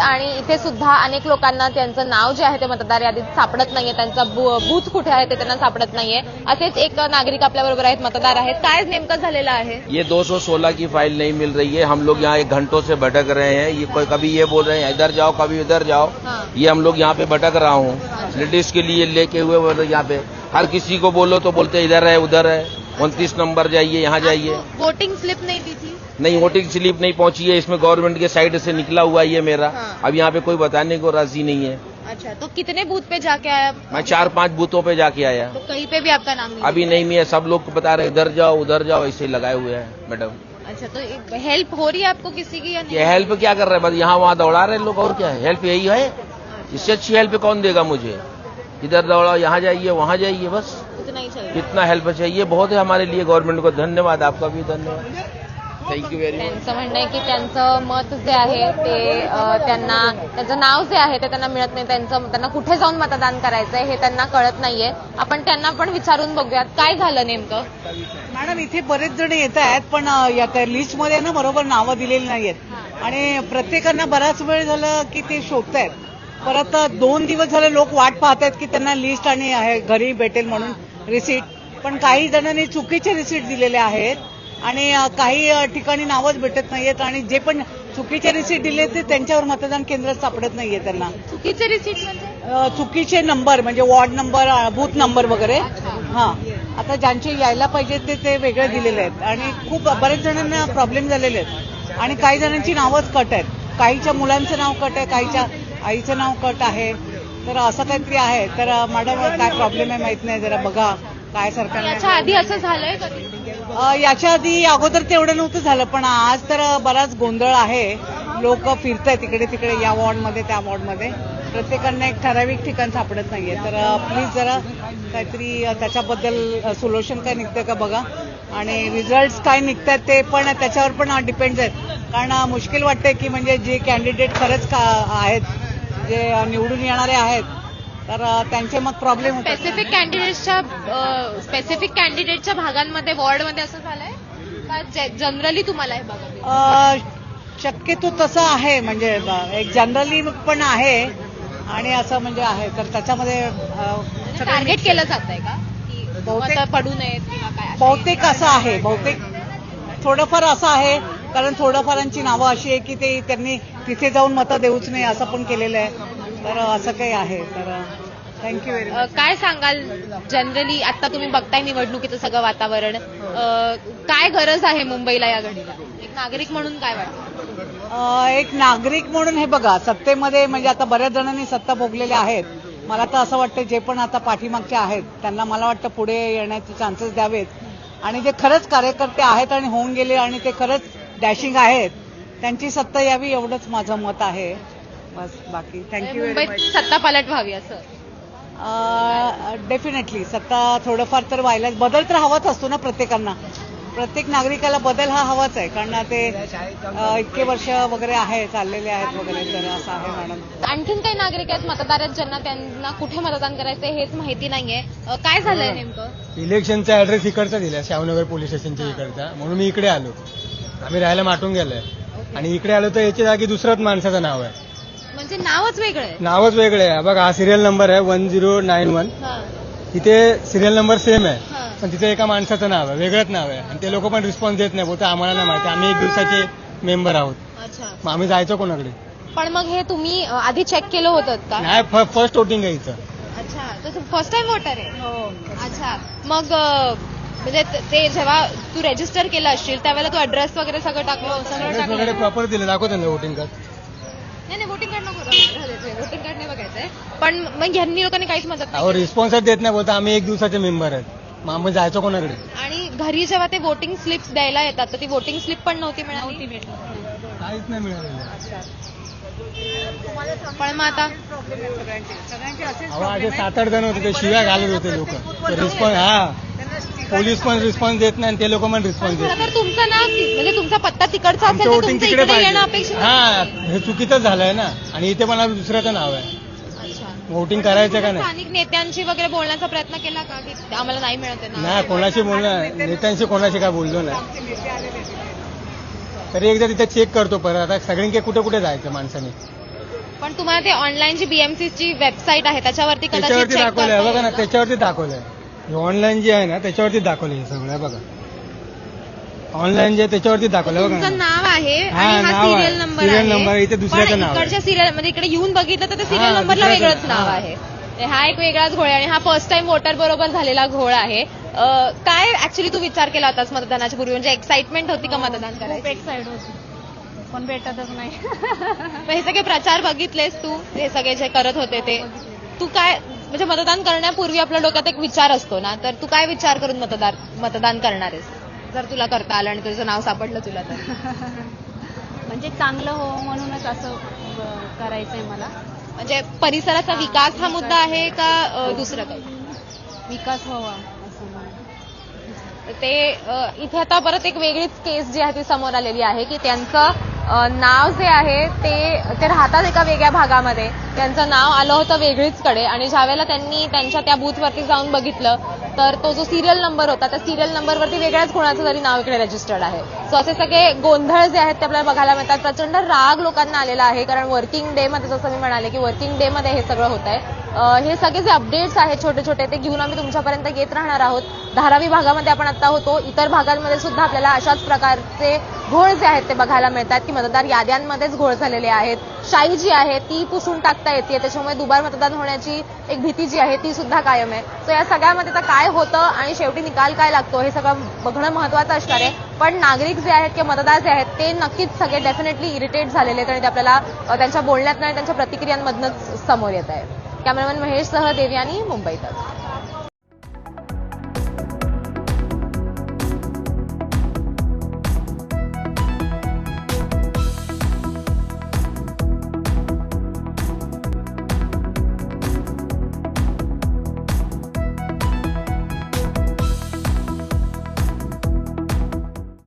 आणि इथे सुद्धा अनेक लोकांना त्यांचं नाव जे आहे ते मतदार यादीत सापडत नाहीये, त्यांचा बूथ कुठे आहे ते त्यांना सापडत नाहीये. असेच एक नागरिक आपल्याबरोबर आहेत, मतदार आहेत. काय नेमकं झालेलं आहे? ये 216 की फाइल नहीं मिल रही है। हम लोग यहाँ 1 घंटों से भटक रहे हैं। ये कभी ये बोल रहे हैं इधर जाओ, कभी उधर जाओ। ये हम लोग यहाँ पे भटक रहा हूँ लेडीज के लिए लेके हुए। यहाँ पे हर किसी को बोलो तो बोलते इधर है उधर है, 29 नंबर जाइए, यहाँ जाइए। वोटिंग स्लिप नहीं दी थी? नहीं, वोटिंग स्लिप नहीं पहुंची है। इसमें गवर्नमेंट के साइड से निकला हुआ है ये मेरा। अब यहाँ पे कोई बताने को राजी नहीं है। अच्छा, तो कितने बूथ पे जाके आया? मैं 4-5 बूथों पे जाके आया। तो कहीं पे भी आपका नाम नहीं? अभी नहीं है। सब लोग बता रहे इधर जाओ उधर जाओ, ऐसे लगाए हुए हैं मैडम। अच्छा, तो हेल्प हो रही है आपको किसी की या नहीं? ये हेल्प क्या कर रहे हैं? बस यहाँ वहाँ दौड़ा रहे हैं लोग, और क्या है? हेल्प यही है। इससे अच्छी हेल्प कौन देगा मुझे? इधर दौड़ाओ, यहाँ जाइए वहाँ जाइए, बस इतना ही चाहिए। कितना हेल्प चाहिए, बहुत है हमारे लिए। गवर्नमेंट को धन्यवाद, आपका भी धन्यवाद, थँक्यू व्हेरी मच। त्यांचं म्हणणं आहे की त्यांचं मत जे आहे ते त्यांना, त्यांचं नाव जे आहे ते त्यांना मिळत नाही, त्यांना कुठे जाऊन मतदान करायचंय हे त्यांना कळत नाहीये. आपण त्यांना पण विचारून बघूयात काय झालं नेमकं. मॅडम, इथे बरेच जण येत आहेत, पण या लिस्टमध्ये ना बरोबर नावं दिलेली नाहीयेत आणि प्रत्येकांना बराच वेळ झालं की ते शोधतायत. परत 2 दिवस झाले लोक वाट पाहतायत की त्यांना लिस्ट आणि घरी भेटेल म्हणून रिसीट, पण काही जणांनी चुकीचे रिसीट दिलेले आहेत आणि काही ठिकाणी नावच भेटत नाहीयेत आणि जे पण चुकीचे रिसीट दिले ते त्यांच्यावर मतदान केंद्र सापडत नाहीये त्यांना. चुकीचे रिसीट म्हणजे चुकीचे नंबर म्हणजे वॉर्ड नंबर, बूथ नंबर वगैरे. हा, आता ज्यांचे यायला पाहिजे ते वेगळे दिलेले आहेत आणि खूप बरेच जणांना प्रॉब्लेम झालेले आहेत आणि काही जणांची नावच कट आहेत. काहीच्या मुलांचं नाव कट आहे, काहीच्या आईचं नाव कट आहे. तर असं काहीतरी आहे. तर मॅडम, काय प्रॉब्लेम आहे माहित नाही, जरा बघा काय सरकार. याच्या आधी असं झालंय कधी? याच्या आधी अगोदर तेवढं नव्हतं झालं, पण आज तर बराच गोंधळ आहे. लोक फिरतायत इकडे तिकडे, या वॉर्डमध्ये त्या वॉर्डमध्ये. प्रत्येकांना एक ठराविक ठिकाण सापडत नाहीये. तर प्लीज जरा काहीतरी त्याच्याबद्दल सोल्युशन काय निघतंय का बघा आणि रिझल्ट काय निघतात ते पण त्याच्यावर पण डिपेंड आहेत. कारण मुश्किल वाटतंय की म्हणजे जे कॅन्डिडेट खरंच आहेत, जे निवडून येणारे आहेत, तर त्यांचे मग प्रॉब्लेम होतात. स्पेसिफिक कॅन्डिडेटच्या भागांमध्ये, वॉर्डमध्ये असं झालंय का जनरली तुम्हाला हे बघा? शक्यतो तसं आहे, म्हणजे एक जनरली पण आहे आणि असं म्हणजे आहे. तर त्याच्यामध्ये टार्गेट केलं जात आहे का की बहुतेक मतं पडू नयेत किंवा काय? बहुतेक असं आहे, बहुतेक थोडंफार असं आहे. कारण थोडंफारांची नावं अशी आहे की ते त्यांनी तिथे जाऊन मतं देऊच नाही असं पण केलेलं आहे. तर असं काही आहे. तर थँक्यू व्हेरी मच. काय सांगाल जनरली, आता तुम्ही बघताय निवडणुकीचं सगळं वातावरण, काय गरज आहे मुंबईला या घडीला? एक नागरिक म्हणून काय वाटतं? एक नागरिक म्हणून हे बघा, सत्तेमध्ये म्हणजे आता बऱ्याच जणांनी सत्ता भोगलेल्या आहेत. मला तर असं वाटतं जे पण आता पाठीमागचे आहेत त्यांना मला वाटतं पुढे येण्याचे चान्सेस द्यावेत आणि जे खरंच कार्यकर्ते आहेत आणि होऊन गेले आणि ते खरंच डॅशिंग आहेत त्यांची सत्ता यावी, एवढंच माझं मत आहे. बस, बाकी थँक्यू व्हेरी मच. सत्ता पालट व्हावी असं? डेफिनेटली सत्ता थोडंफार तर व्हायला, बदल तर हवाच असतो ना प्रत्येकांना. प्रत्येक नागरिकाला बदल हा हवाच आहे, कारण ते इतके वर्ष वगैरे आहे चाललेले आहेत वगैरे. तर असं आहे मॅडम. आणखीन काही नागरिक आहेत, मतदार आहेत, ज्यांना त्यांना कुठे मतदान करायचं हेच माहिती नाहीये. काय झालंय नेमकं? इलेक्शनचा ऍड्रेस इकडचा दिला, शाहूनगर पोलीस स्टेशनच्या इकडचा, म्हणून मी इकडे आलो. आम्ही राहायला माटून गेलोय आणि इकडे आलो तर याच्या जागी दुसऱ्याच माणसाचं नाव आहे. म्हणजे नावच वेगळं आहे? नावच वेगळं आहे. बघा, हा सिरियल नंबर आहे 1091. तिथे सिरियल नंबर सेम आहे, पण तिथे एका माणसाचं नाव आहे, वेगळंच नाव आहे. आणि ते लोक पण रिस्पॉन्स देत नाही, बोलते आम्हाला नाही माहिती, आम्ही 1 दिवसाचे मेंबर आहोत. अच्छा, मग आम्ही जायचो कोणाकडे? पण मग हे तुम्ही आधी चेक केलं होतं का? नाही, फर्स्ट वोटिंग आहे इथं. अच्छा, तर फर्स्ट टाइम वोटर आहे? हो. अच्छा, मग म्हणजे ते जेव्हा तू रेजिस्टर केलं असशील त्यावेळेला तू ऍड्रेस वगैरे सगळं टाकलं? ऍड्रेस वगैरे प्रॉपर दिलं, दाखव त्यांना वोटिंग कार्ड. नाही, वोटिंग कार्ड नको, वोटिंग कार्ड नाही बघायचंय. पण मग ह्यांनी लोकांनी काहीच मदत अहो, रिस्पॉन्सच देत नाही, बोलता आम्ही 1 दिवसाचे मेंबर आहेत. मग आम्ही जायचो कोणाकडे? आणि घरी जेव्हा ते वोटिंग स्लिप्स द्यायला येतात तर ती वोटिंग स्लिप पण नव्हती मिळाली? काहीच नाही मिळालेलं. पण मग आता सगळ्यांचे असेच अहो, असे 7-8 जण होते, ते शिव्या घालत होते लोक. रिस्पॉन्स, हा, पोलीस पण रिस्पॉन्स देत नाही आणि ते लोक पण रिस्पॉन्स देत तर तुमचं ना, म्हणजे तुमचा पत्ता तिकडचा असेल तर वोटिंग तुमचं तिकडे इकडे येणं पाहिजे. अपेक्षित. हा, हे चुकीचं झालंय ना. आणि इथे पण दुसऱ्याचं नाव आहे. अच्छा, वोटिंग करायचं का नाही? स्थानिक नेत्यांशी वगैरे बोलण्याचा प्रयत्न केला का की आम्हाला नाही मिळत आहे ना? नाही, कोणाशी बोलणं, नेत्यांशी कोणाशी काय बोललो नाही. तरी एकदा तिथे चेक करतो परत. आता सगळ्यांनी कुठे कुठे जायचं माणसाने? पण तुम्हाला ते ऑनलाईन जी बीएमसीची वेबसाईट आहे त्याच्यावरती कदाचित त्याच्यावरती check दाखवलंय करता बघा ना, येईल. त्याच्यावरती दाखवलंय. ऑनलाईन जे आहे ना त्याच्यावरती दाखवलंय हे सगळं बघा. ऑनलाईन जे त्याच्यावरती दाखवलंय बघा तुमचं ना. नाव आहे हा, आणि हा नाव आहे. सिरियल नंबर Serial आहे. number आहे, इथे दुसऱ्याचं पण नाव आहे. इकडच्या सिरियल म्हणजे इकडे येऊन बघितलं तर ते सिरियल हा, नंबरला दुसऱ्याचं वेगळंच नाव. नाव आहे. हा एक वेगळाच घोळ आहे आणि हा फर्स्ट टाइम वोटर बरोबर झालेला घोळ आहे. काय ऍक्च्युली तू विचार केला होतास मतदानाच्या पूर्वी, म्हणजे एक्साइटमेंट होती का मतदान खूप करायची? एक्साइट होती पण भेटतच नाही. मग हे सगळे प्रचार बघितलेस तू, हे सगळे जे करत होते ते तू काय म्हणजे मतदान करण्यापूर्वी आपल्या डोक्यात एक विचार असतो ना, तर तू काय विचार करून मतदान करणार आहेस जर तुला करता आलं आणि तुझं नाव सापडलं तुला तर? म्हणजे चांगलं हो म्हणूनच असं करायचंय मला. म्हणजे परिसराचा विकास हा मुद्दा आहे का दुसरं काही? विकास व्हावा असं मला. ते इथे आता परत एक वेगळीच केस जी आहे ती समोर आलेली आहे की त्यांचं नाव जे आहे ते राहतात एका वेगळ्या भागामध्ये, त्यांचं नाव आलं होतं वेगळीचकडे आणि ज्यावेळेला त्यांनी त्यांच्या त्या बूथवरती जाऊन बघितलं तर तो जो सिरियल नंबर होता त्या सिरियल नंबरवरती वेगळ्याच कोणाचं तरी नाव इकडे रजिस्टर्ड आहे. सो असे सगळे गोंधळ जे आहेत ते आपल्याला बघायला मिळतात. प्रचंड राग लोकांना आलेला आहे कारण वर्किंग डे मध्ये जसं मी म्हणाले की वर्किंग डे मध्ये हे सगळं होत आहे. हे सगळे जे अपडेट्स आहेत छोटे छोटे ते घेऊन आम्ही तुमच्यापर्यंत येत राहणार आहोत. धारावी भागामध्ये आपण आता होतो, इतर भागांमध्ये सुद्धा आपल्याला अशाच प्रकारचे घोळ जे आहेत ते बघायला मिळतात की मतदार याद्यांमध्येच घोळ झालेले आहेत. शाई जी आहे ती पुसून टाकता येते, त्याच्यामुळे दुबार मतदान होण्याची एक भीती जी आहे ती सुद्धा कायम आहे. सो या सगळ्यामध्ये आता काय होतं आणि शेवटी निकाल काय लागतो हे सगळं बघणं महत्वाचं असणार आहे. पण नागरिक जे आहेत किंवा मतदार जे आहेत ते नक्कीच सगळे डेफिनेटली इरिटेट झालेले आहेत आणि ते आपल्याला त्यांच्या बोलण्यातनं आणि त्यांच्या प्रतिक्रियांमधनंच समोर येत आहे. कॅमेरामॅन महेश सह देवयानी, मुंबई तक.